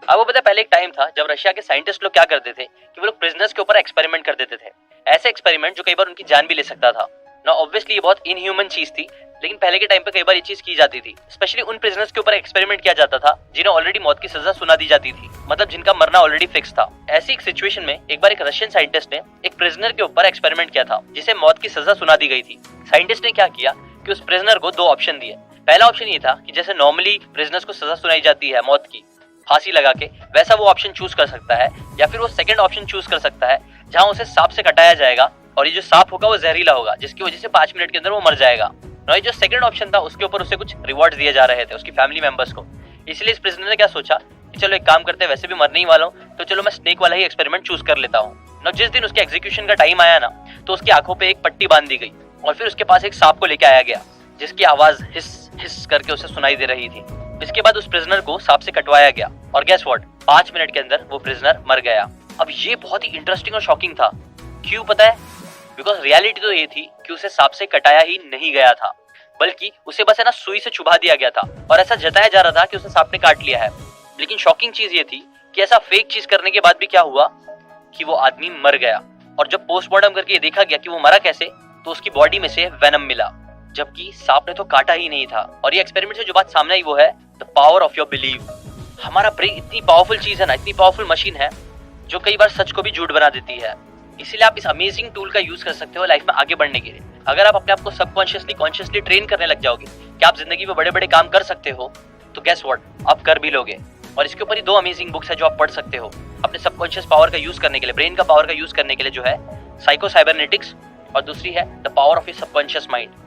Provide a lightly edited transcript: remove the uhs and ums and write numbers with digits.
आपको पता है पहले एक टाइम था जब रशिया के साइंटिस्ट लोग क्या करते थे कि वो लोग प्रिजनर्स के ऊपर एक्सपेरिमेंट कर देते थे, ऐसे एक्सपेरिमेंट जो कई बार उनकी जान भी ले सकता था ना। ऑब्वियसली ये बहुत इनह्यूमन चीज थी, लेकिन पहले के टाइम पे कई बार ये चीज की जाती थी। स्पेशली उन प्रिजनर्स के ऊपर एक्सपेरिमेंट किया जाता था जिन्हें ऑलरेडी मौत की सजा सुना दी जाती थी, मतलब जिनका मरना ऑलरेडी फिक्स था। ऐसी एक सिचुएशन में एक बार एक रशियन साइंटिस्ट ने एक प्रिजनर के ऊपर एक्सपेरिमेंट किया था जिसे मौत की सजा सुना दी गई थी। साइंटिस्ट ने क्या किया कि उस प्रिजनर को दो ऑप्शन दिए। पहला ऑप्शन ये था कि जैसे नॉर्मली प्रिजनर्स को सजा सुनाई जाती है मौत की फांसी लगा के, वैसा वो ऑप्शन चूज कर सकता है, या फिर वो सेकंड ऑप्शन चूज कर सकता है जहां उसे सांप से कटाया जाएगा और ये जो सांप होगा वो जहरीला होगा जिसकी वजह से 5 मिनट के अंदर वो मर जाएगा। और ये जो सेकंड ऑप्शन था उसके ऊपर उसे कुछ रिवॉर्ड दिए जा रहे थे उसकी फैमिली मेंबर्स को। इसलिए इस प्रिजनर ने क्या सोचा कि चलो एक काम करते हैं, वैसे भी मरने ही वाला हूँ तो चलो मैं स्नेक वाला ही एक्सपेरिमेंट चूज कर लेता हूँ ना। जिस दिन उसके एग्जीक्यूशन का टाइम आया ना तो उसकी आंखों पे एक पट्टी बांध दी गई और फिर उसके पास एक सांप को लेके आया गया जिसकी आवाज हिस हिस करके उसे सुनाई दे रही थी। इसके बाद उस प्रिजनर को सांप से कटवाया गया और गेस व्हाट, 5 मिनट के अंदर वो प्रिजनर मर गया। अब ये बहुत ही इंटरेस्टिंग और शॉकिंग था। क्यों पता है? बिकॉज रियलिटी तो ये थी कि उसे सांप से कटाया ही नहीं गया था, बल्कि उसे बस है ना सुई से चुभा दिया गया था और ऐसा जताया जा रहा था कि उसे सांप ने काट लिया है। लेकिन शॉकिंग चीज ये थी कि ऐसा फेक चीज करने के बाद भी क्या हुआ कि वो आदमी मर गया। और जब पोस्टमार्टम करके देखा गया कि वो मरा कैसे, तो उसकी बॉडी में से वेनम मिला, जबकि सांप ने तो काटा ही नहीं था। और ये एक्सपेरिमेंट से जो बात सामने आई वो है the power of your believe. हमारा ब्रेन इतनी पावरफुल चीज है ना, इतनी पावरफुल मशीन है जो कई बार सच को भी झूठ बना देती है। इसीलिए आप इस अमेजिंग टूल का यूज कर सकते हो लाइफ में आगे बढ़ने के लिए। अगर आप अपने आप को सबकॉन्शियसली कॉन्शियसली ट्रेन करने लग जाओगे कि आप जिंदगी में बड़े बड़े काम कर सकते हो, तो गेस व्हाट, आप कर भी लोगे। और इसके ऊपर ही 2 अमेजिंग बुक्स है जो आप पढ़ सकते हो अपने सबकॉन्शियस पावर का यूज करने के लिए, ब्रेन का पावर का यूज करने के लिए, जो है साइको साइबरनेटिक्स और दूसरी है the power of your subconscious mind.